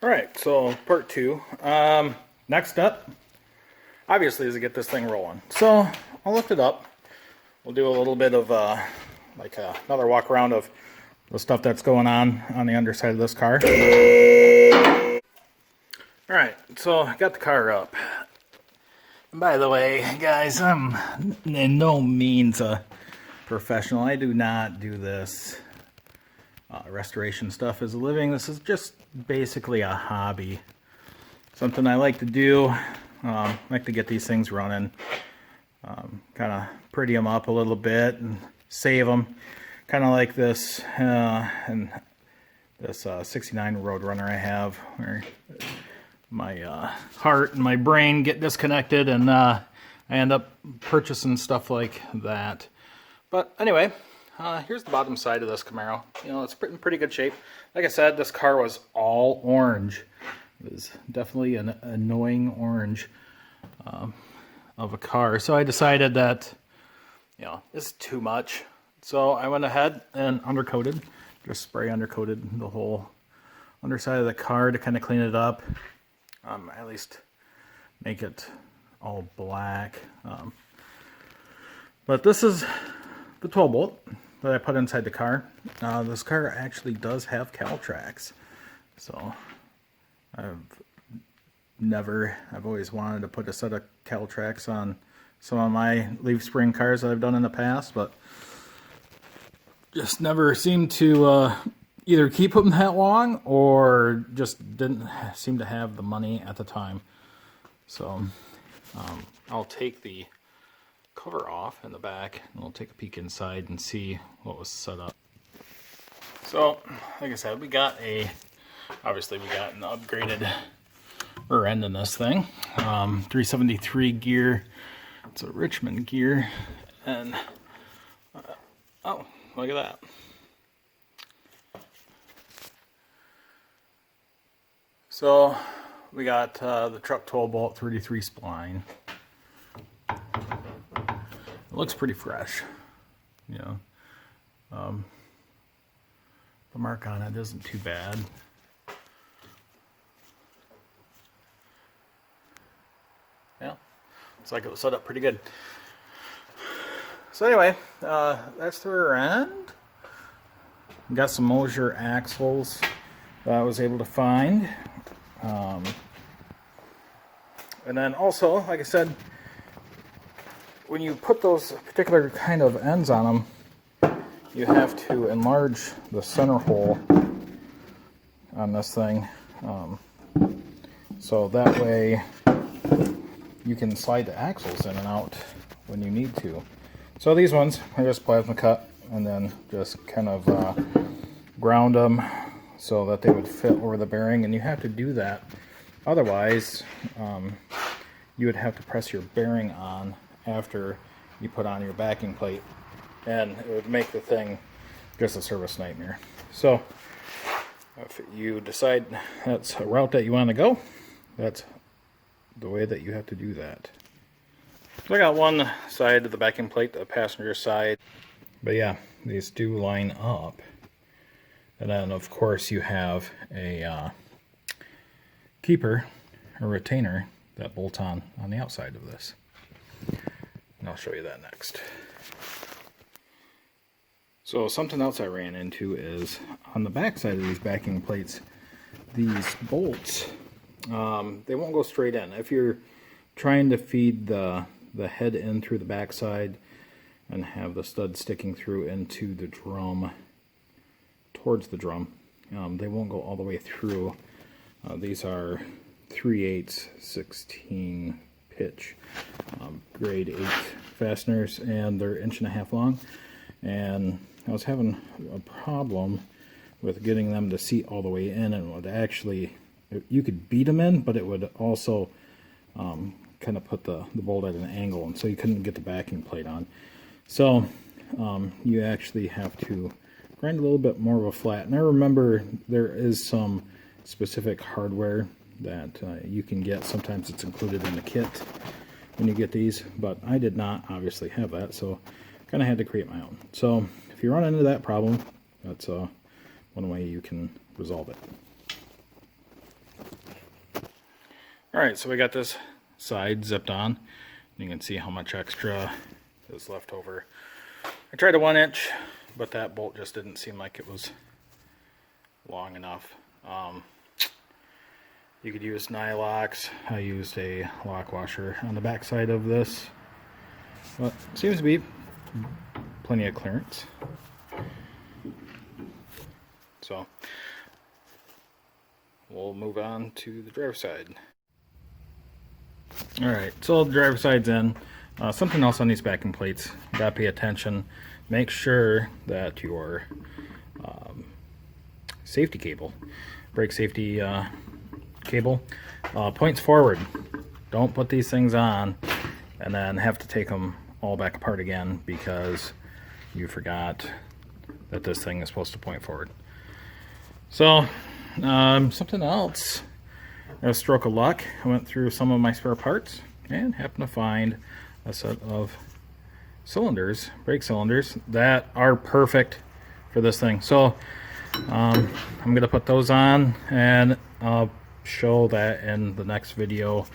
Alright, so part two. Next up, obviously, is to get this thing rolling. So, I looked it up. We'll do a little bit of, another walk around of the stuff that's going on the underside of this car. Alright, so I got the car up. And by the way, guys, I'm in no means a professional. I do not do this restoration stuff as a living. This is just basically a hobby. Something I like to do. I like to get these things running. Kind of pretty them up a little bit and save them. Kind of like this and this 69 Roadrunner I have, where my heart and my brain get disconnected, and I end up purchasing stuff like that. But anyway, here's the bottom side of this Camaro. You know, it's in pretty good shape. Like I said, this car was all orange. It was definitely an annoying orange of a car. So I decided that, you know, this is too much. So I went ahead and undercoated, just spray undercoated the whole underside of the car to kind of clean it up. At least make it all black. But this is the 12 bolt that I put inside the car. This car actually does have cowl tracks. So I've always wanted to put a set of cowl tracks on some of my leaf spring cars that I've done in the past, but just never seemed to either keep them that long or just didn't seem to have the money at the time. So I'll take the cover off in the back and we'll take a peek inside and see what was set up. So like I said, obviously we got an upgraded rear end in this thing. 373 gear. It's a Richmond gear, and oh, look at that. So we got the truck 12 bolt 33 spline. It looks pretty fresh, you know. The mark on it isn't too bad. Yeah, looks like it was set up pretty good. So anyway, that's the rear end. Got some Mosier axles that I was able to find. And then also, like I said, when you put those particular kind of ends on them, you have to enlarge the center hole on this thing. So that way you can slide the axles in and out when you need to. So these ones are just plasma cut and then just kind of ground them so that they would fit over the bearing, and you have to do that. Otherwise, you would have to press your bearing on after you put on your backing plate, and it would make the thing just a service nightmare. So if you decide that's a route that you want to go, that's the way that you have to do that. So I got one side of the backing plate, the passenger side. But yeah, these do line up. And then of course you have a keeper, a retainer, that bolts on the outside of this. And I'll show you that next. So something else I ran into is on the back side of these backing plates, these bolts, they won't go straight in. If you're trying to feed the head in through the back side and have the stud sticking through into the drum, towards the drum, they won't go all the way through. These are 3/8 16 pitch grade 8 fasteners, and they're 1.5 inches long, and I was having a problem with getting them to seat all the way in, and it would actually, you could beat them in, but it would also kind of put the bolt at an angle, and so you couldn't get the backing plate on. So you actually have to grind a little bit more of a flat. And I remember there is some specific hardware that you can get. Sometimes it's included in the kit when you get these, but I did not obviously have that, so kind of had to create my own. So if you run into that problem, that's one way you can resolve it. Alright, so we got this side zipped on. You can see how much extra is left over. I tried a 1-inch, but that bolt just didn't seem like it was long enough. You could use nylocks. I used a lock washer on the back side of this, but it seems to be plenty of clearance. So we'll move on to the driver's side. Alright, so the driver's side's in. Something else on these backing plates, you gotta pay attention. Make sure that your safety cable, brake safety cable, points forward. Don't put these things on and then have to take them all back apart again because you forgot that this thing is supposed to point forward. So, something else. A stroke of luck, I went through some of my spare parts and happened to find a set of cylinders, brake cylinders, that are perfect for this thing. So I'm going to put those on and I'll show that in the next video.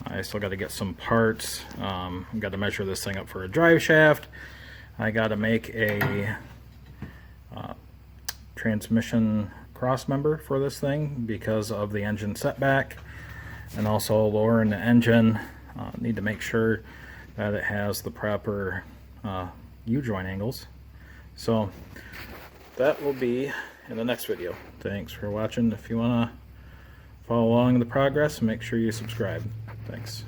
I still got to get some parts. I've got to measure this thing up for a drive shaft. I got to make a transmission cross member for this thing because of the engine setback, and also lowering the engine. Need to make sure that it has the proper U-joint angles. So that will be in the next video. Thanks for watching. If you want to follow along in the progress, make sure you subscribe. Thanks.